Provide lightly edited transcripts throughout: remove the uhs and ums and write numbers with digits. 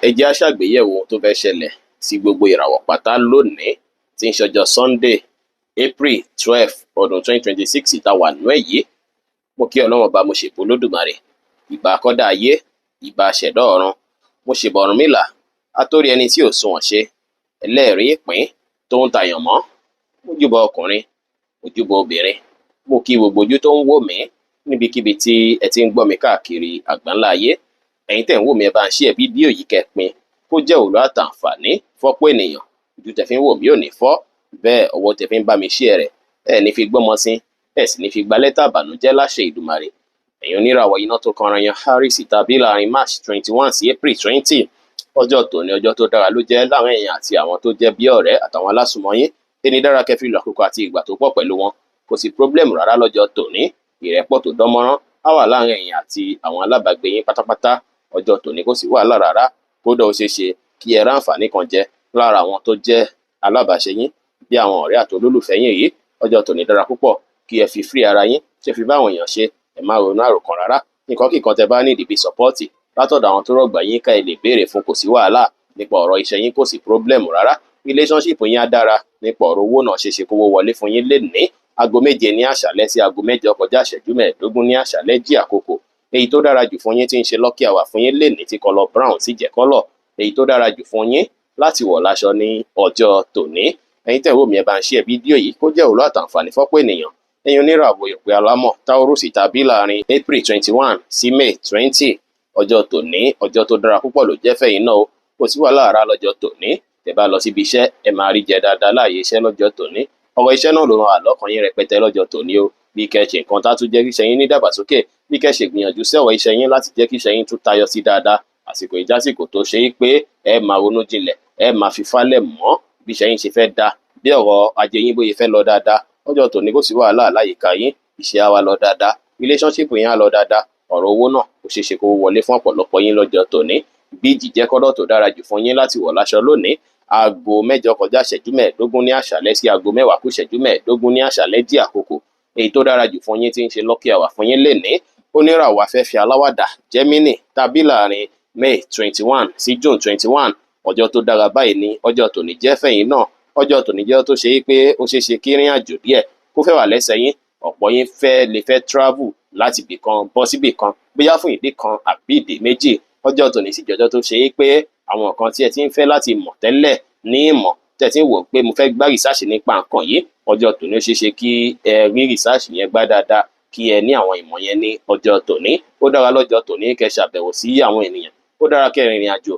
ẹ jẹ́ á ṣàgbéyẹ̀wò ohun tó fẹ́ ṣẹlẹ̀ sí gbogbo ìràwọ̀ pátá lónìí tí ń ṣọjọ́ Sunday April 12 ọdún 2026 tá wà nínú ẹ̀ yìí. Mo kí Ọlọ́run ọba, mo ṣèbà Olódùmarè, ìbà akọ́dá ayé, ìbà aṣẹ̀dá ọ̀run, mo ṣèbà Ọ̀rúnmìlà, atórí ẹni tí ò sunwọ̀n ṣe, ẹlẹ́rìí ìpín tó ń tayàn mọ́, mojúbà ọkùnrin, mojúbà obìnrin, mo kí gbogbo ojú tó ń wò mí níbikíbi tí ẹ ti ń gbọ́ mi káàkiri àgbáńlá ayé. Ẹ̀yin tẹ̀ ń wò mí, ẹ bá ń share fídíò yìí kẹ́pin kó jẹ́ òòlù àtàǹfààní fọ́pọ̀ ènìyàn. Ojú tẹ̀ fi ń wò mí ò ní fọ́, bẹ́ẹ̀ ọwọ́ tẹ̀ fi ń bá mi share rẹ̀ ẹ̀ ní fi gbọ́mọ sí, ẹ̀ sì ní fi gba lẹ́tà ìbànújẹ́ láṣẹ Ìdùmarè. Ẹ̀yin oníràwọ̀ iná tó kanran yan Aries tàbí láàrin March 21 sí April 20, ọjọ́ tòní ọjọ́ tó dára ló jẹ́ láàrin ẹ̀yin àti àwọn tó jẹ́ bí ọ̀rẹ́ àtàwọn alásùnmọ́ yín. Ẹni dára kẹ́ fi lo àkókò àti ìgbà tó pọ̀ pẹ̀lú wọn, kò sí problem rárá lọ́jọ́ tòní. Ìrẹ́pọ̀ tó dánmọ́rán á wà láàrin ẹ̀yin àti àwọn alábàágbé yín pátápátá. Ọjọ́ tòní kò sí wàhálà rárá, kódà ó ṣeé ṣe kí ẹ rá àǹfààní kan jẹ lára àwọn tó jẹ́ alábàáṣe yín bí àwọn ọ̀rẹ́ àti olólùfẹ́ yín yìí. Ọjọ́ tòní dára púpọ̀, kí ẹ fi free ara yín, ṣe fi bá àwọn èèyàn ṣe, ẹ má ronú àròkàn rárá. Nǹkan kíkan tẹ bá ní ìdìbì sọ́pọ́ọ̀tì látọ̀dọ̀ àwọn tó rọ̀gbà yín ká ẹ lè béèrè fún, kò sí wàhálà. Nípa ọ̀rọ̀ iṣẹ́ yín kò sí problem rárá. Relationship yín á dára. Nípa ọ̀rọ̀ owó náà ṣeéṣe kówó wọlé fún yín lénìí. Aago 7 ní àṣálẹ́ sí aago 8 kọjá ìṣẹ́jú 15 ní àṣálẹ́ jí àkókò. Èyí tó dára jù fún yín tí ń ṣe lucky hour fún yín lénìí tí kọlọ brown sì jẹ́ kọ́lọ̀. Èyí tó dára jù fún yín láti wọ̀ láṣọ ní ọjọ́ tòní. Ẹ̀yin tẹ̀ wò mí, ẹ bá ń share fídíò yìí kó jẹ́ òòlù àtàǹfààní fọ́pọ̀ ènìyàn. Ẹ̀yin oníràwọ̀ ìpè alámọ̀ Taurus tàbí láàrin April 21 sí May 20, ọjọ́ tòní ọjọ́ tó dára púpọ̀ ló jẹ́ fẹ̀yìn náà o. Kò sí wàhálà rárá lọ́jọ́ tòní. Tẹ́ bá lọ síbi iṣẹ́, ẹ máa rí jẹ dáadáa láàyè iṣẹ́ lọ́jọ́ tòní. Ọ̀rọ̀ iṣẹ́ náà ló ràn àlọ́kàn yín rẹpẹtẹ lọ́jọ́ tòní o. Bí kẹ́ ṣe nǹkan tá tún jẹ́ kí iṣẹ́ yín ní ìdàgbàsókè, bí kẹ́ ṣe gbìyànjú sí ọ̀rọ̀ iṣẹ́ yín láti jẹ́ kí iṣẹ́ yín tún tayọ sí dáadáa. Àsìkò ìjásìkò tó ṣe é pé ẹ máa ronú jinlẹ̀, ẹ máa fi falẹ̀ mọ́ bí iṣẹ́ yín ṣe fẹ́ da, bí ọ̀rọ̀ ajé yín bóyá fẹ́ lọ dáadáa. Ọjọ́ tòní kò sí wàhálà láyìíká yín, iṣẹ́ á wá lọ dáadáa, relationship yín á lọ dáadáa, ọ̀rọ̀ owó náà kò ṣeé ṣe kó wọlé fún ọ̀pọ̀lọpọ̀ yín lọ́jọ́ tòní. Bí jíjẹ́ kọ́dọ̀ tó dára jù fún yín láti wọ̀ láṣọ lónìí, aago 8 kọjá ìṣẹ́jú 15 ní àṣálẹ́ sí aago 10 kù ìṣẹ́jú 15 ní àṣálẹ́ jí àkókò. Èyí tó dára jù fún yín tí ń ṣe lucky hour fún yín lénìí, oníràwọ̀ afẹ́fẹ́ aláwàdà Gemini tàbí láàrin May 21 sí June 21. Ọjọ́ tó dára báyìí ni ọjọ́ tòní jẹ́ fẹ̀yìn náà. Ọjọ́ tòní jẹ́ tó ṣe é pé ó ṣeé ṣe kí ìrìn àjò díẹ̀ kó fẹ́ wà lẹ́sẹ̀ yín. Ọ̀pọ̀ yín lè fẹ́ travel láti ibì kan bọ́ síbì kan, bóyá fún ìdí kan àbí ìdí méjì. Ọjọ́ tòní sì jọjọ́ tó ṣe é pé àwọn nǹkan tí ẹ ti ń fẹ́ láti mọ̀ tẹ́lẹ̀ ní ìmọ̀ tẹ́ ti ń wò pé mo fẹ́ gbá research nípa nǹkan yìí, ọjọ́ tòní ó ṣeé ṣe kí ẹ rí research yẹn gbá dáadáa, kí ẹ ní àwọn ìmọ̀ yẹn ní ọjọ́ tòní. Ó dára lọ́jọ́ tòní kẹ́ ṣàbẹ̀wò sí àwọn ènìyàn. Ó dára kẹ́ ìrìn àjò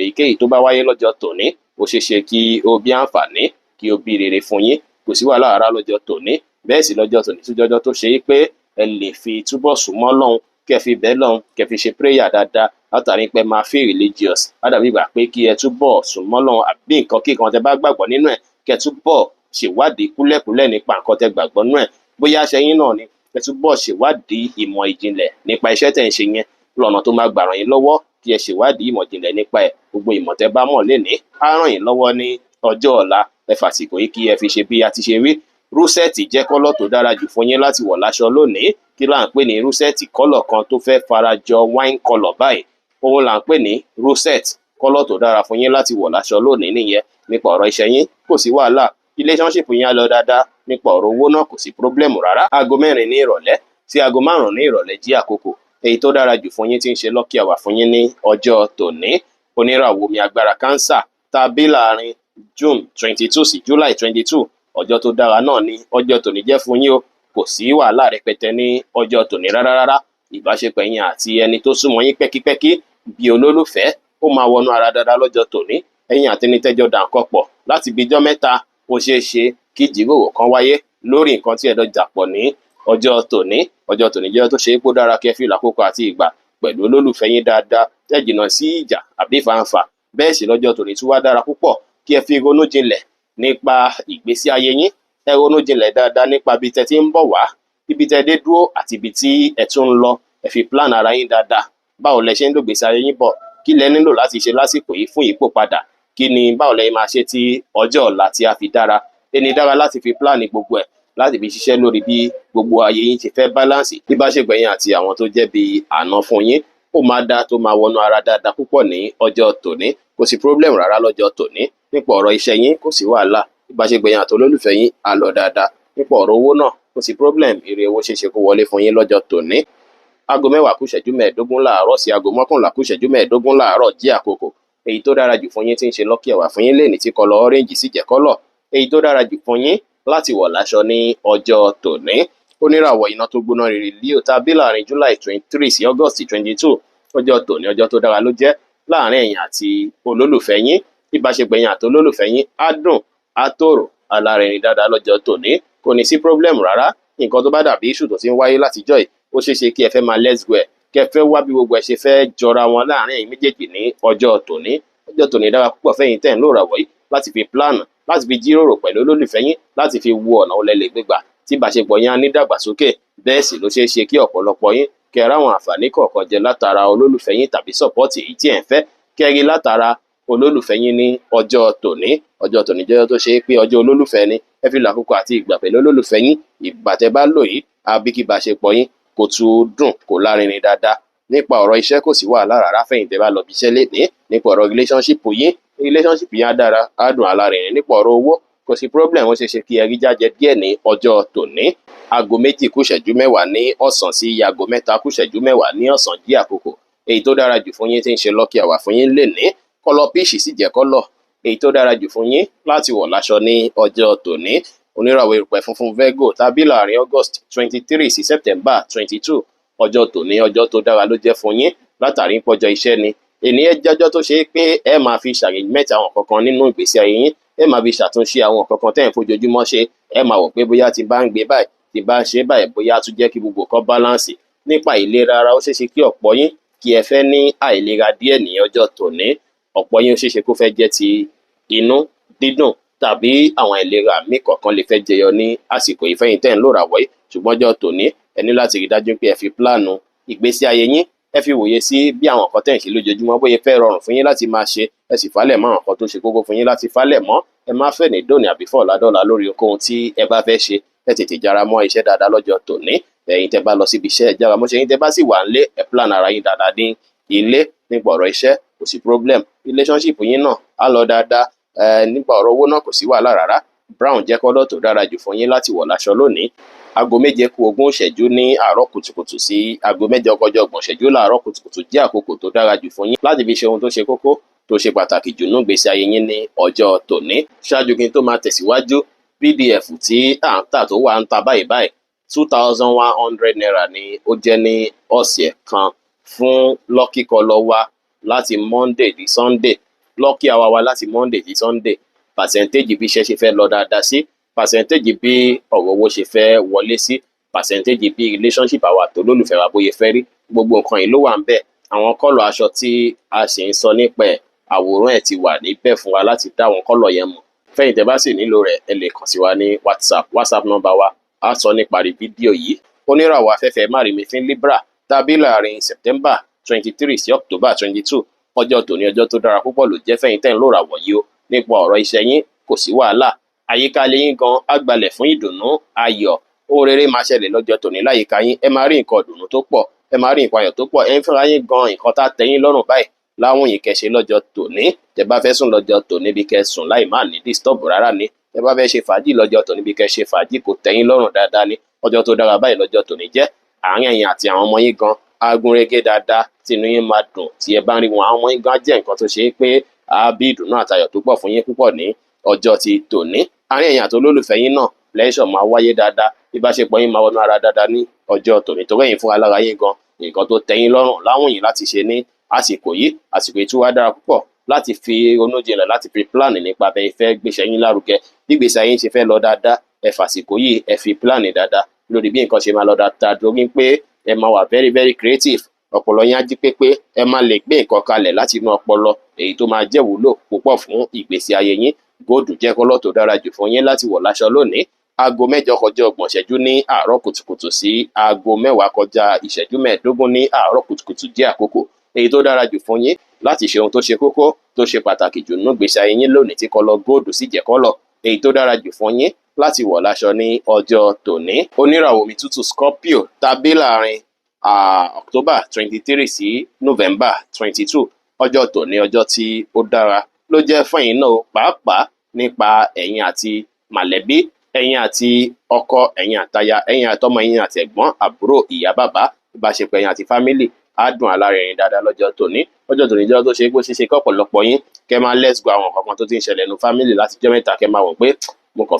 èyíkéyìí tó bá wáyé lọ́jọ́ tòní, ó ṣeé ṣe kí ó bí àǹfààní, kí ó bí rere fún yín. Kò sí wàhálà rárá lọ́jọ́ tòní. Bẹ́ẹ̀ sì lọ́jọ́ tòní tún jọjọ́ tó ṣe é pé ẹ lè fi túbọ̀ súnmọ́ Ọlọ́run, kẹ́ fi bẹ́ẹ̀ lọ́run, kẹ́ fi ṣe prayer dáadáa látàrí pé máa feel religious. Ládàbí ìgbà pé kí ẹ túbọ̀ súnmọ́ Ọlọ́run àbí nǹkan kíkan tẹ bá gbàgbọ́ nínú ẹ̀, kẹ́ túbọ̀ ṣèwádìí kúlẹ̀kúlẹ̀ nípa nǹkan tẹ gbàgbọ́ nínú ẹ̀. Bóyá iṣẹ́ yín náà ni, kẹ́ túbọ̀ ṣèwádìí ìmọ̀ ìjìnlẹ̀ nípa iṣẹ́ tẹ̀ ń ṣe yẹn lọ́nà tó máa gbà ràn yín lọ́wọ́, kí ẹ ṣèwádìí ìmọ̀ ìjìnlẹ̀ nípa ẹ̀. Gbogbo ìmọ̀ tẹ bá mọ̀ lénìí á ràn yín lọ́wọ́ ní ọjọ́ ọ̀la. Ẹ fàsìkò yìí kí ẹ fi ṣe bí a ti ṣe rí. Rúsẹ́ẹ̀tì jẹ́ kọ́lọ̀ tó dára jù fún yín láti wọ̀ láṣọ lónìí. Kí là ń pè ní rúsẹ́ẹ̀tì? Kọ́lọ̀ kan tó fẹ́ farajọ wine colour báyìí, òun là ń pè ní rúsẹ́ẹ̀tì. Kọ́lọ̀ tó dára fún yín láti wọ̀ láṣọ lónìí nìyẹn. Nípa ọ̀rọ̀ iṣẹ́ yín kò sí wàhálà, relationship yín á lọ dáadáa. Nípa ọ̀rọ̀ owó náà kò sí problem rárá. Aago 4 ní ìrọ̀lẹ́ sí aago 5 ní ìrọ̀lẹ́ jí àkókò. Èyí tó dára jù fún yín tí ń ṣe lucky hour fún yín ní ọjọ́ tòní, oníràwọ̀ omi agbára Cancer tàbí láàrin June 22 sí July 22. Ọjọ́ tó dára náà ni ọjọ́ tòní jẹ́ fún yín o. Kò sí wàhálà rẹpẹtẹ ní ọjọ́ tòní rárá. Ìbáṣepọ̀ yín àti ẹni tó súnmọ́ yín pẹ́kípẹ́kí bí olólùfẹ́ ó máa wọnú ara dáadáa lọ́jọ́ tòní. Ẹ̀yin àti ẹni tẹ́jọ́ dà nǹkan pọ̀ láti bíjọ́ mẹ́ta, ó ṣeé ṣe kí ìjíròrò kan wáyé lórí nǹkan tí ẹ̀dọ̀ jà pọ̀ ní ọjọ́ tòní. Ọjọ́ tòní jẹ́ tó ṣe é pé ó dára kẹ́ fi àkókò àti ìgbà pẹ̀lú olólùfẹ́ yín dáadáa, tẹ́ jìnnà sí ìjà àbí ìfàǹfà. Bẹ́ẹ̀ sì lọ́jọ́ tòní tún wá dára púpọ̀ kí ẹ fi ronú jinlẹ̀ nípa ìgbésí ayé yín. Ẹ ronú jinlẹ̀ dáadáa nípa ibi tẹ́ ti ń bọ̀ wá, ibi tẹ́ dé dúró àti ibi tí ẹ tún ń lọ. Ẹ fi plan ara yín dáadáa. Báwo lẹ ṣe ń lò ìgbésí ayé yín bọ̀? Kí lẹ nílò láti ṣe lásìkò yìí fún ìyípo padà? Kí ni báwo lẹ máa ṣe tí ọjọ́ ọ̀la tí a fi dára? Ẹni dára láti fi plan gbogbo ẹ̀, láti fi ṣiṣẹ́ lórí bí gbogbo ayé yín ṣe fẹ́ balance. Bí bá ṣe gbẹ̀yìn àti àwọn tó jẹ́ bí àná fún yín, ó máa dá tó máa wọnú ara dáadáa púpọ̀ ní ọjọ́ tòní. Kò sí problem rárá lọ́jọ́ tòní. Nípa ọ̀rọ̀ iṣẹ́ yín kò sí wàhálà. Ìbáṣepọ̀ yín àti olólùfẹ́ yín á lọ dáadáa. Nípa ọ̀rọ̀ owó náà kò sí problem, ire owó ṣeéṣe kó wọlé fún yín lọ́jọ́ tòní. Aago 10 kù ìṣẹ́jú 15 láàárọ̀ sí aago 11 kù ìṣẹ́jú 15 láàárọ̀ jẹ́ àkókò èyí tó dára jù fún yín tí ń ṣe lucky hour fún yín lẹ́ni tí kọ́lọ̀ orange sì jẹ́ kọ́lọ̀ èyí tó dára jù fún yín láti wọ̀ láṣọ ní ọjọ́ tòní. Oníràwọ̀ iná tó gbóná rere Leo tàbí láàrin July 23 sí August 22 ọjọ́ tòní ọjọ́ tó dára ló jẹ́ láàrin ẹ̀yin àti olólùfẹ́ yín. Ìbáṣepọ̀ ẹ̀yin àti olólùfẹ́ yín á dùn á tòrò alárinrin dáadáa lọ́jọ́ tòní. Kò ní sí problem rárá. Nǹkan tó bá dàbí issue tó ti ń wáyé látijọ́ yìí ó ṣeéṣe kí ẹ fẹ́ máa let's go ẹ̀ kí ẹ fẹ́ wá bí gbogbo ẹ ṣe fẹ́ jọra wọn láàrin ẹ̀yin méjèèjì ní ọjọ́ tòní. Ọjọ́ tòní dára púpọ̀ fẹ́yìn tẹ̀ ń lò ràwọ̀ yìí láti fi plan, láti fi jíròrò pẹ̀lú olólùfẹ́ yín, láti fi wo ọ̀nà olẹ́lẹ̀ gbégbà tí ìbáṣepọ̀ yín á ní dàgbàsókè. Bẹ́ẹ̀ sì ló ṣeéṣe kí ọ̀pọ̀lọpọ̀ yín kẹ́ ráwọn àǹfààní kọ̀ọ̀kan jẹ látara olólùfẹ́ yín tàbí support èyí tí ẹ̀ ń fẹ́ kẹ́rí látara olólùfẹ́ yín ní ọjọ́ tòní. Ọjọ́ tòní jẹ́ tó ṣe pé ọjọ́ olólùfẹ́ ni. Ẹ fi làkókò àti ìgbà pẹ̀lú olólùfẹ́ yín. Ìgbà tẹ́ bá lò yìí àbí kí ìbáṣepọ̀ yín kò tún dùn kò lárinrin dáadáa. Nípa ọ̀rọ̀ iṣẹ́ kò sí wàhálà rárá fẹ́yìn tẹ́ bá lọ bí iṣẹ́ lénìí. Nípa ọ̀rọ̀ relationship yín yín á dára á dùn alárinrin. Nípa ọ̀rọ̀ owó kò sí problem, ó ṣeéṣe kí ẹ rí jájẹ díẹ̀ ní ọjọ́ tòní. Aago 2 kù ìṣẹ́jú 10 ní ọ̀sán sí aago 3 kù ìṣẹ́jú 10 ní ọ̀sán jí àkókò èyí tó dára jù fún yín tí ń ṣe lucky hour fún yín lénìí. Kọ́lọ̀ píìṣì sì jẹ́ kọ́lọ̀ èyí tó dára jù fún yín láti wọ̀ láṣọ ní ọjọ́ tòní. Oníràwọ̀ erùpẹ̀ funfun Virgo tàbí láàrin August 23 sí September 22 ọjọ́ tòní ọjọ́ tó dára ló jẹ́ fún yín látàrí pọ́jọ́ iṣẹ́ ni. Èní ẹ jẹ́jọ́ tó ṣe pé ẹ máa fi ṣàrèjìmẹ́t àwọn kankan nínú ìgbésí ayé yín. Ẹ máa fi ṣàtúnṣe àwọn kankan tẹ́ ẹ̀ ń fojoojúmọ́ ṣe. Ẹ máa wò pé bóyá tí bá ń gbé báyìí tí bá ń ṣe báyìí bóyá tún jẹ́ kí gbogbo kan balance. Nípa ìlera ara ó ṣeéṣe kí ọ̀pọ̀ yín kí ẹ fẹ́ ní àìlera díẹ̀ ní ọjọ́ tòní. Ọ̀pọ̀ yín ó ṣeéṣe kó fẹ́ jẹ́ ti inú dídùn tàbí àwọn àìlera míì kọ̀ọ̀kan lè fẹ́ jẹyọ ní àsìkò ìfẹ́yìn tẹ́ ń lò ràwọ̀ yìí. Ṣùgbọ́n ọjọ́ tòní ẹ ní láti rí dájú pé ẹ fi pílànù ìgbésí ayé yín. Ẹ fi wòye sí bí àwọn nǹkan tẹ́ ń ṣe lójoojúmọ́ bóyá fẹ́ rọrùn fún yín láti máa ṣe. Ẹ sì falẹ̀ mọ́ àwọn nǹkan tó ṣe kókó fún yín láti falẹ̀ mọ́. Ẹ má fẹ́ ní dòní àbí fọ̀ládọ́là lórí ohunkóhun tí ẹ bá fẹ́ ṣe. Ẹ tètè jára mọ́ iṣẹ́ dáadáa lọ́jọ́ tòní. Ẹ̀yin tẹ́ bá lọ síbi iṣẹ́ ẹ jára mọ́ṣẹ́. Ẹ̀yin tẹ́ bá sì wà nílé ẹ plan ara yín dáadáa ní ilé. Nípa ọ̀rọ̀ iṣẹ́ kò sí problem. Relationship yín náà á lọ dáadáa. Nípa ọ̀rọ̀ owó náà kò sí wàhálà rárá. Brown jẹ́ kọ́lọ̀ tó dára jù fún yín láti wọ̀ láṣọ lónìí. Aago 7 kù 20 ìṣẹ́jú ní àárọ̀ kùtùkùtù sí aago 8 kọjá 30 ìṣẹ́jú láàárọ̀ kùtùkùtù jẹ́ àkókò tó dára jù fún yín láti fi ṣe ohun tó ṣe kókó tó ṣe pàtàkì jù nínú ìgbésí ayé yín ní ọjọ́ tòní. Ṣáájú kí n tó máa tẹ̀síwájú, PDF tí à ń tà tó wà ń ta báyìí 2,100 naira ni ó jẹ́ ní ọ̀sẹ̀ kan fún lucky colour wa láti Monday di Sunday, lucky hour wa láti Monday di Sunday. Percentage bí iṣẹ́ ṣe fẹ́ lọ dáadáa sí, percentage bí ọ̀rọ̀ owó ṣe fẹ́ wọlé sí, percentage bí relationship àwa tó lólùfẹ́ wa bóyá fẹ́ rí, gbogbo nǹkan yìí ló wà ń bẹ̀. Àwọn kọ́lọ̀ aṣọ tí a sì ń sọ nípa ẹ̀ àwòrán ẹ̀ ti wà níbẹ̀ fún wa láti dá àwọn kọ́lọ̀ yẹn mọ̀. Fẹ́yìn tẹ́ bá sì nílò rẹ̀ ẹ lè kàn sí wa ní WhatsApp number wa á sọ nípa rí fídíò yìí. Oníràwọ̀ afẹ́fẹ́ márìmífín Libra tàbí láàrin September 23 sí October 22 ọjọ́ tòní ọjọ́ tó dára púpọ̀ ló jẹ́ fẹ́yìn tẹ́ ń lò ràwọ̀ yìí o. Nípa ọ̀rọ̀ iṣẹ́ yín kò sí wàhálà. Àyíká ilé yín gan á gbalẹ̀ fún ìdùnnú ayọ̀. Ohun rere máa ṣẹlẹ̀ lọ́jọ́ tòní láyìíká yín. Ẹ máa rí nǹkan ìdùnnú tó pọ̀, ẹ máa rí nǹkan ayọ̀ tó pọ̀. Ẹ ń fúnra yín gan nǹkan tá tẹ́ yín lọ́rùn báyìí láwọn yìí kẹ́ ṣe lọ́jọ́ tòní. Tẹ́ bá fẹ́ sùn lọ́jọ́ tòní bí kẹ́ sùn láì má ní disturb rárá ni. Tẹ́ bá fẹ́ ṣe fàájì lọ́jọ́ tòní bí kẹ́ ṣe fàájì kò tẹ́ yín lọ́rùn dáadáa ni. Ọjọ́ tó dára báyìí lọ́jọ́ tòní jẹ́. Àárín ẹ̀yin àti àwọn ọmọ yín gan á gún régé dáadáa tí inú yín máa dùn tí ẹ bá ń rí wọn. Àwọn ọmọ yín gan jẹ́ nǹkan tó ṣe pé á bí ìdùnnú àtayọ̀ tó pọ̀ fún yín púpọ̀ ní ọjọ́ ti tòní. Àárín ẹ̀yin àti olólùfẹ́ yín náà pleasure máa wáyé dáadáa. Ìbáṣepọ̀ yín máa wọnú ara dáadáa ní ọjọ́ tòní tó rẹ̀yìn fún alára yín gan nǹkan tó tẹ́ yín lọ́rùn láwọn yìí láti ṣe ní àsìkò yìí. Àsìkò yìí tún wá dára púpọ̀ láti fi ronú jinlẹ̀ láti fi plan nípa bẹ́ẹ̀ ìfẹ́ gbéṣẹ́ yín lárugẹ. Bí ìgbésí ayé yín ṣe fẹ́ lọ dáadáa ẹ fàsìkò yìí ẹ fi plan dáadáa lórí bí nǹkan ṣe máa lọ dáadáa torí pé ẹ máa wà very very creative. Ọpọlọ yín á jí pépé. Ẹ máa lè gbé nǹkan kalẹ̀ láti inú ọpọlọ èyí tó máa jẹ́ wúlò púpọ̀ fún ìgbésí ayé yín. Góòdù jẹ́ kọ́lọ̀ tó dára jù fún yín láti wọ̀ láṣọ lónìí. Aago 7 kọjá 30 ìṣẹ́jú ní àárọ̀ kùtùkùtù sí aago 10 kọjá ìṣẹ́jú 15 ní àárọ̀ kùtùkùtù jẹ́ àkókò èyí tó dára jù fún yín láti ṣe ohun tó ṣe kókó tó ṣe pàtàkì jù nínú ìgbésí ayé yín lónìí tí kọ́lọ̀ góòdù sì jẹ́ kọ́lọ̀ èyí tó dára jù fún yín láti wọ̀ láṣọ ní ọjọ́ tòní. Oníràwọ̀ omi tútù Scorpio tàbí láàrin October 23 sí November 22. Ọjọ́ tòní ọjọ́ tí ó dára ló jẹ́ fún ẹ̀yin náà pàápàá nípa ẹ̀yin àti mọ̀lẹ́bí, ẹ̀yin àti ọkọ, ẹ̀yin àtaya, ẹ̀yin àtọmọ, ẹ̀yin àti ẹ̀gbọ́n, àbúrò, ìyá, bàbá, ìbáṣepọ̀ ẹ̀yin àti fámílì á dùn alárinrin dáadáa lọ́jọ́ tòní. Ọjọ́ tòní jẹ́ ọjọ́ tó ṣe pé ó ṣeé ṣe kí ọ̀pọ̀lọpọ̀ yín kẹ́ máa let's go àwọn nǹkan kan tó ti ń ṣẹlẹ̀ nínú fámílì láti jọ́ mẹ́ta kẹ́ máa wò pé mo kàn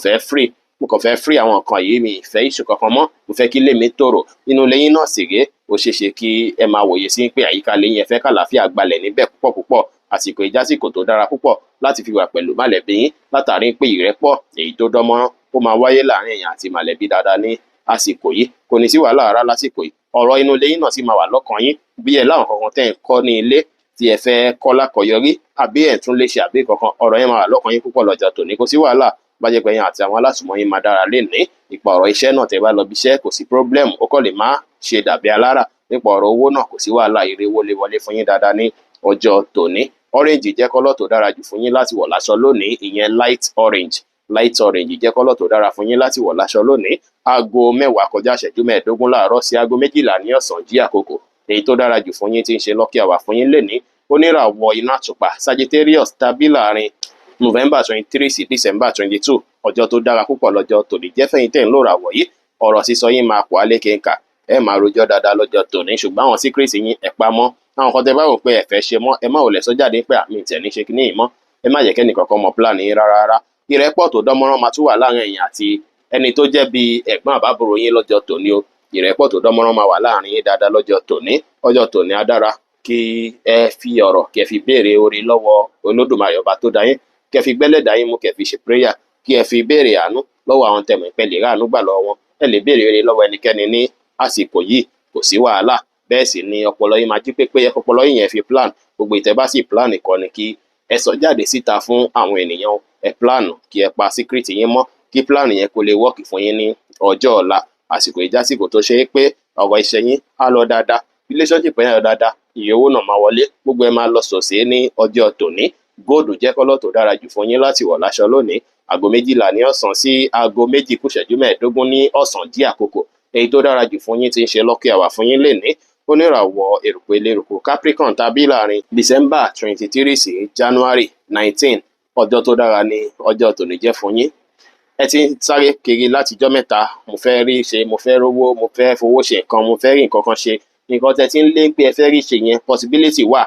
fẹ́ free àwọn nǹkan yìí, mi ìfẹ́ issue kankan mọ́, mo fẹ́ kí ilé mi tòrò. Inú ilé yín náà sì rèé, ó ṣeé ṣe kí ẹ máa wòye sí pé àyíká ilé yín ẹ fẹ́ kàlàáfíà gbalẹ̀ níbẹ̀ púpọ̀. Àsìkò ìjásìkò tó dára púpọ̀ láti fi wà pẹ̀lú mọ̀lẹ́bí yín látàrí pé ìrẹ́pọ̀ èyí tó dánmọ́rán ó máa wáyé láàrin ẹ̀yin àti mọ̀lẹ́bí dáadáa ní àsìkò yìí. Kò ní sí wàhálà rárá lásìkò yìí. Ọ̀rọ̀ inú ilé yín náà sì máa wà lọ́kàn yín bí ẹ láwọn kankan tẹ́ ń kọ́ ní ilé tí ẹ fẹ́ kọ́ lákọ̀yọrí àbí ẹ̀ tún lè ṣe àbí kankan, ọ̀rọ̀ yẹn máa wà lọ́kàn yín púpọ̀ lọ́jọ́ tòní. Kò sí wàhálà, bá jẹ́ pé ẹ̀yin àti àwọn alásùnmọ́ yín máa dára lénìí. Nípa ọ̀rọ̀ iṣẹ́ náà tẹ́ bá lọ bí iṣẹ́ kò sí problem, ó kàn lè má ṣe dàbí alára. Nípa ọ̀rọ̀ owó náà kò sí wàhálà, ire owó lè wọlé fún yín dáadáa ní ọjọ́ tòní. Orange jẹ́ kọ́lọ̀ tó dára jù fún yín láti wọ̀ láṣọ lónìí, ìyẹn light orange jẹ́ kọ́lọ̀ tó dára fún yín láti wọ̀ láṣọ lónìí. Aago 10:15 láàárọ̀ sí aago 12 ní ọ̀sán jí àkókò èyí tó dára jù fún yín tí ń ṣe lucky hour fún yín lénìí. Oníràwọ̀ iná àtùpà Sagittarius tàbí láàrin November 23 sí December 22. Ọjọ́ tó dára púpọ̀ lọ́jọ́ tòní jẹ́ fẹ́yìn tẹ̀ ń lóràwọ̀ yìí. Ọ̀rọ̀ sísọ yín máa pọ̀ alékèéká, ẹ máa rojọ́ dáadáa lọ́jọ́ tòní, ṣùgbọ́n àwọn secret yín ẹ pamọ́. Àwọn kan tẹ́ bá rò pé ẹ fẹ́ ṣe mọ́, ẹ má ò lẹ̀ sọ jáde pé àmì ìtẹ̀ ní ṣe kíní ìmọ̀. Ẹ má jẹ́ kẹ́nì kankan mọ̀ plan yín rárá. Ìrẹ́pọ̀ tó dánmọ́rán máa tún wà láàrin ẹ̀yin àti ẹni tó jẹ́ bí ẹ̀gbọ́n àbábúrò yín lọ́jọ́ tòní o. Ìrẹ́pọ̀ tó dánmọ́rán máa wà láàrin yín dáadáa lọ́jọ́ tòní. Ọjọ́ tòní á dára kí ẹ fi ọ̀rọ̀ kẹ́ fi béèrè oore lọ́wọ́ Olódùmarè ọba tó dá yín, kẹ́ fi gbẹ́lẹ́dàá yín mú, kẹ́ fi ṣe prayer, kí ẹ fi béèrè àánú lọ́wọ́ àwọn tẹ̀mọ̀ ìpẹ́lẹ̀ ráàánú gbà lọ́wọ́ wọn. Ẹ lè béèrè oore lọ́wọ́ ẹnikẹ́ni ní àsìkò yìí, kò sí wàhálà. Bẹ́ẹ̀ sì ni ọpọlọ yín máa jí pépé, ọpọlọ yín yẹn fi plan. Gbogbo ìtẹ́ bá sì plan nìkan ni kí ẹ sọ jáde síta fún àwọn ènìyàn. Ẹ plan kí ẹ pa secret yín mọ́, kí plan yẹn kó lè work fún yín ní ọjọ́ ọ̀la. Àsìkò ìjásìkò tó ṣe é pé ọ̀rọ̀ iṣẹ́ yín á lọ dáadáa, relationship yẹn á lọ dáadáa, iye owó náà máa wọlé, gbogbo ẹ máa lọ sòsé ní ọjọ́ tòní. Góòdù jẹ́ kọ́lọ̀ tó dára jù fún yín láti wọ̀ láṣọ lónìí. Aago 12 ní ọ̀sán sí aago 2:15 ní ọ̀sán jí àkókò èyí tó dára jù fún yín tí ń ṣe lucky hour fún yín lénìí. Oníràwọ̀ èrùpẹ̀ elérùkù Capricorn tàbí láàrin December 23 sí January 19. Ọjọ́ tó dára ni ọjọ́ tòní jẹ́ fún yín. Ẹ ti ń sáré kiri látijọ́ mẹ́ta, mo fẹ́ rí ṣe, mo fẹ́ rówó, mo fẹ́ fowó ṣe nǹkan, mo fẹ́ rí nǹkan kan ṣe. Nǹkan tẹ́ ti ń lé pé ẹ fẹ́ rí ṣe yẹn, possibility wà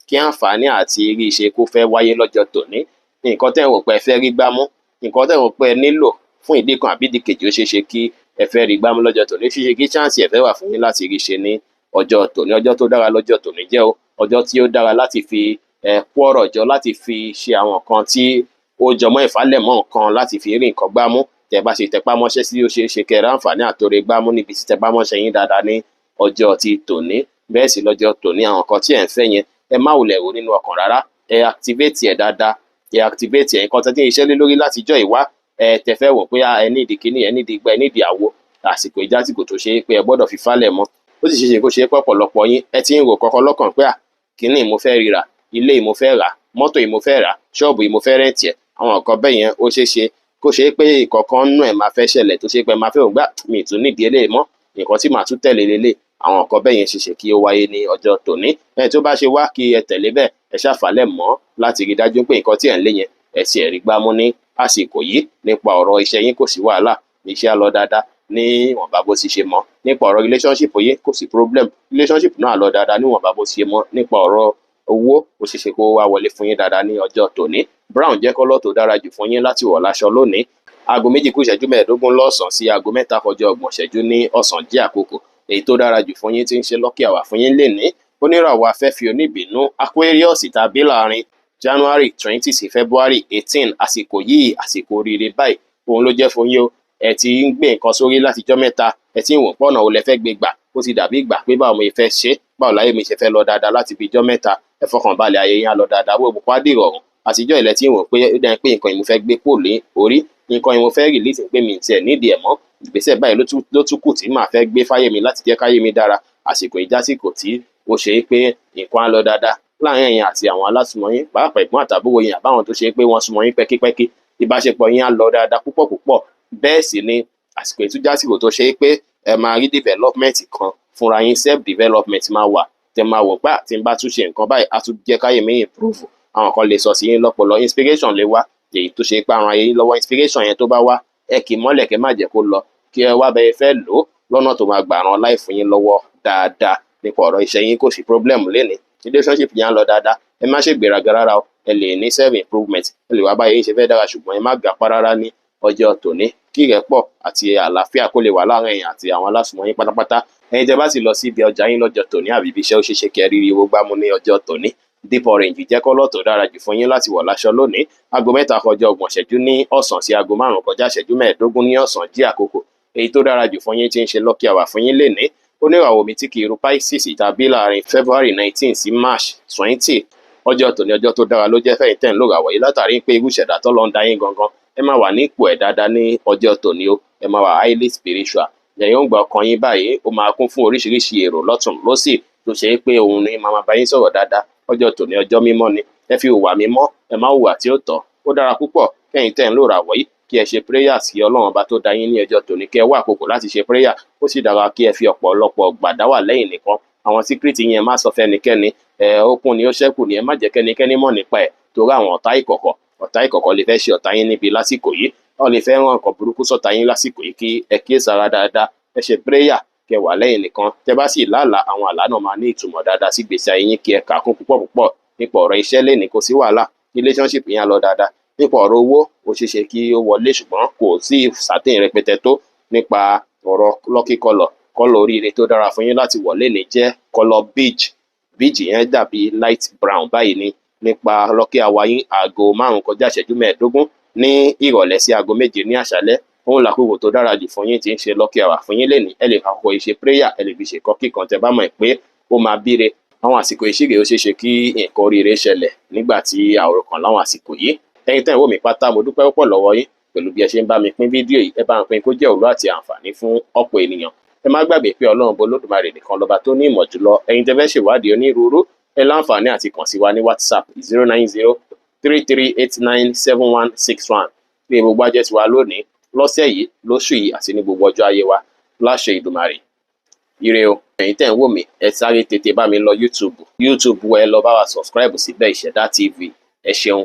kí àǹfààní àti rí ṣe kó fẹ́ wáyé lọ́jọ́ tòní. Nǹkan tẹ́ ń rò pé ẹ fẹ́ rí gbámú, nǹkan tẹ́ ń rò pé ẹ nílò fún ìdí kan àbí ìdí kejì, ó ṣeé ṣe kí ẹ fẹ́ rí gbámú lọ́jọ́ tòní. Ṣíṣe kí chance ẹ fẹ́ wà fún yín láti rí ṣe ní ọjọ́ tòní. Ọjọ́ tó dára lọ́jọ́ tòní jẹ́ o. Ọjọ́ tí ó dára láti fi kó ọ̀rọ̀ jọ, láti fi ṣe àwọn nǹkan tí ó jọmọ́ ìfálẹ̀mọ́ nǹkan, láti fi rí nǹkan gbámú. Tẹ́ bá ṣe tẹpá mọ́ṣẹ́ sí, ó ṣeé ṣe kẹ́ rí àǹfààní àtòrè gbámú níbi tí tẹpá mọ́ṣẹ́ yín dáadáa ní ọjọ́ ti tòní. Bẹ́ẹ̀ sì lọ́jọ́ tòní àwọn nǹkan tí ẹ̀ ń fẹ́ yẹn ẹ má wulẹ̀ rò nínú ọkàn rárá. Ẹ activate ẹ̀ dáadáa, ẹ activate ẹ̀. Nǹkan tẹ́ tí ń iṣẹ́ lé lórí látijọ́ ìwá tẹ́ fẹ́ wò pé ẹ ní ìdí kíní, ẹ ní ìdí gbá, ẹ ní ìdí àwo. Àsìkò ìjásìkò tó ṣe é pé ẹ gbọ́dọ̀ fi fálẹ̀ mọ́. Ó sì ṣeé ṣe kó ṣe é pé ọ̀pọ̀lọpọ̀ yín ẹ ti ń rò kọ́kọ́ lọ́kàn pé kíní mo fẹ́ rí rà, ilé mo fẹ́ rà, mọ́tò mo fẹ́ rà, ṣọ́ọ̀bù mo fẹ́ rẹ́ǹtì ẹ̀. Àwọn nǹkan bẹ́ẹ̀ yẹn ó ṣeé ṣe kó ṣe é pé ìkọ̀kan nú ẹ̀ máa fẹ́ ṣẹlẹ̀ tó ṣe pé máa fẹ́ òun gbà mí tún nídìí eléyìí mọ́, nǹkan tí màá tún tẹ̀lé lélẹ̀. Àwọn nǹkan bẹ́ẹ̀ yẹn ṣeéṣe kí ó wáyé ní ọjọ́ tòní. Tó bá ṣe wá kí ẹ tẹ̀lé bẹ́ẹ̀, ẹ ṣàfàlẹ̀ mọ́ láti rí dájú pé nǹkan tí ẹ̀ ń lé yẹn ẹ sì rí gbámú ní àsìkò yìí. Nípa ọ̀rọ̀ iṣẹ́ yín kò sí wàhálà, iṣẹ́ á lọ dáadáa níwọ̀nba bó ti ṣe mọ́. Nípa ọ̀rọ̀ relationship yín kò sí problem, relationship náà lọ dáadáa níwọ̀nba bó ti ṣe mọ́. Nípa ọ̀rọ̀ owó ó ṣeéṣe kó wá wọlé fún yín dáadáa ní ọjọ́ tòní. Brown jẹ́ kọ́lọ̀ tó dára jù fún yín láti wọ̀ láṣọ lónìí. Aago 2:15 lọ́sàn sí aago 3:30 ní ọ̀sán jí àkókò èyí tó dára jù fún yín tí ń ṣe lucky hour fún yín lénìí. Oníràwọ̀ afẹ́fẹ́ oníbínú Aquarius tàbí láàrin January 20 sí February 18. Àsìkò yìí àsìkò oríire báyìí òun ló jẹ́ fún yín o. Ẹ ti ń gbé nǹkan sórí látijọ́ mẹ́ta, ẹ ti ń wò pọ́nà ó lẹ fẹ́ gbé gbà, ó ti dàbí ìgbà pé báwo mo fẹ́ ṣe, báwo láyé mi ṣe fẹ́ lọ dáadáa láti fi ijọ́ mẹ́ta. Ẹ fọkàn balẹ̀, ayé yín á lọ dáadáa, wọ́n bùkún á dì rọrùn. Àtijọ́ ilẹ̀ tí ń wò pé ó dáa pé nǹkan yìí mo fẹ́ gbé kúrò lé orí, nǹkan yìí mo fẹ́ release pé mi tiẹ̀ nídìí ẹ̀ mọ́. Ìgbésẹ̀ báyìí ló tún kù tí màá fẹ́ gbé fáyé mi láti jẹ́ káyé mi dára. Àsìkò ìjásìkò tí ó ṣe é pé nǹkan á lọ dáadáa láàrin ẹ̀yin àti àwọn alásùnmọ́ yín, pàápàá ẹ̀gbọ́n àtàbúrò yín àbáwọn tó ṣe é pé wọ́n súnmọ́ yín pẹ́kípẹ́kí. Ìbáṣepọ̀ yín á lọ dáadáa púpọ̀. Bẹ́ẹ̀ sì ni àsìkò ìtújásìkò tó ṣe é pé ẹ máa rí development kan fúnra yín self development máa wà tẹ máa wò pé tí n bá tún ṣe nǹkan báyìí á tún jẹ́ káyé mi improve. Àwọn kan lè sọ sí yín lọ́pọlọ, inspiration lè wá èyí tó ṣe pé àwọn ayé yín lọ́wọ́. Inspiration yẹn tó bá wá ẹ kì í mọ́lẹ̀ kẹ́ má jẹ́ kó lọ, kí ẹ wá bẹ́ẹ̀ fẹ́ lò ó lọ́nà tó máa gbà ran life yín lọ́wọ́ dáadáa. Nípa ọ̀rọ̀ iṣẹ́ yín kò sí problem lénìí, relationship yẹn á lọ dáadáa. Ẹ má ṣe gbéraga rárá o, ẹ lè ní self improvement, ẹ lè wá báyìí ṣe fẹ́ dára, ṣùgbọ́n ẹ má gapá rárá ní ọjọ́ tòní, kí ìrẹ́pọ̀ àti àlàáfíà kó lè wà láàárín ẹ̀yin àti àwọn alásùnmọ́ yín pátápátá. Ẹ̀yin tẹ́ bá sì lọ sí ibi ọjà yín lọ́jọ́ tòní àbí ibi iṣẹ́, ó ṣeé ṣe kí ẹ rí owó gbámú ní ọjọ́ tòní. Deep orange jẹ́ kọ́lọ̀ tó dára jù fún yín láti wọ̀ láṣọ lónìí. Aago 3 kọjá 30 ìṣẹ́jú ní ọ̀sán sí aago 5 kọjá ìṣẹ́jú 15 ní ọ̀sán jí àkókò èyí tó dára jù fún yín tí ń ṣe lucky hour fún yín lénìí. Oníràwọ̀ mi tí kì í ru Pisces tàbí láàrin February 19 sí March 20. Ọjọ́ tòní ọjọ́ tó dára ló jẹ́ fẹ́yìn tẹ́ ń lò ràwọ̀ yìí, látàrí pé irú ìṣẹ̀dá tó lọ ń da yín gangan. Ẹ máa wà ní ipò ẹ̀ dáadáa ní ọjọ́ tòní o, ẹ máa wà highly spiritual. Ẹ̀yin ó gba ọkàn yín báyìí, ó máa kún fún oríṣiríṣi èrò lọ́tùn lósì tó ṣe pé òun ni máa bá yín sọ̀rọ̀ dáadáa. Ọjọ́ tòní ọjọ́ mímọ́ ni, ẹ fi hùwà mímọ́, ẹ má hùwà tí ó tọ́. Ó dára púpọ̀ kẹ́yìn tẹ́ ń lò ràwọ̀ yìí kí ẹ ṣe prayer sí Ọlọ́run ọba tó dá yín ní ọjọ́ tòní, kí ẹ wá àkókò láti ṣe prayer. Ó sì dára kí ẹ fi ọ̀pọ̀lọpọ̀ gbàdáwà lẹ́yìn nìkan. Àwọn secret yẹn má sọ fẹ́nikẹ́ni, okun ni ó ṣẹ́kù ni, ẹ má jẹ́ kẹ́nikẹ́ni mọ̀ nípa ẹ̀, torí àwọn ọ̀tá ìkọ̀kọ̀ lè fẹ́ ṣe ọ̀tá yín níbi lásìkò yìí. Wọ́n lè fẹ́ rán nǹkan burúkú sọ́tá yín lásìkò yìí, kí ẹ kíyèsára dáadáa. Ẹ ṣe prayer kẹ́ wà lẹ́yìn nìkan. Tẹ́ bá sì lálàá, àwọn àlá náà máa ní ìtumọ̀ dáadáa sí ìgbésí ayé yín, kí ẹ kà kún púpọ̀. Nípa ọ̀rọ̀ iṣẹ́ lénìí kò sí wàhálà, relationship yẹn á lọ dáadáa. Nípa ọ̀rọ̀ owó ó ṣeéṣe kí ó wọlé, ṣùgbọ́n kò sí certain rẹpẹtẹ tó. Nípa ọ̀rọ̀ lucky colour oríire tó dára fún yín láti wọ̀ lénìí jẹ́ colour beige yẹn dàbí light brown báyìí ni. Nípa lucky hour yín, aago 5 kọjá ìṣẹ́jú 15 ní ìrọ̀lẹ́ sí aago 7 ní àṣálẹ́. Òun làkókò tó dára jù fún yín tí ń ṣe lucky hour fún yín lénìí. Ẹ lè fàkókò ìṣe prayer, ẹ lè fi ṣe kọ́kì kan tẹ́ bá mọ̀ pé ó máa bíire. Àwọn àsìkò ìṣirè ó ṣeéṣe kí nǹkan oríire ṣẹlẹ̀ nígbà tí àrò kan láwọn àsìkò yìí. Ẹ̀yin tẹ́ ń wò mí pátá, mo dúpẹ́ púpọ̀ lọ́wọ́ yín pẹ̀lú bí ẹ ṣe ń bá mi pín fídíò yìí. Ẹ bá ń pín kó jẹ́ òwúrọ̀ àti àǹfààní fún ọ̀pọ̀ ènìyàn. Ẹ má gbàgbé pé Ọlọ́run Olódùmarè nìkan lọ́ba tó ní ìmọ̀ jùlọ. Ẹ̀yin tẹ́ fẹ́ ṣèwádìí onírúurú, ẹ láǹfààní àti kàn sí wa ní WhatsApp 09033897161. Bí gbogbo ajẹ́ ti wa lónìí, lọ́sẹ̀ yìí, lóṣù yìí àti ní gbogbo ọjọ́ ayé wa, láṣẹ Ìdùmarè. Ire o. Ẹ̀yin tẹ́ ń wò mí, ẹ sáré tètè bá mi lọ YouTube ẹ lọ bá wa subscribe síbẹ̀, Ìṣẹ̀dá TV. Ẹ ṣeun.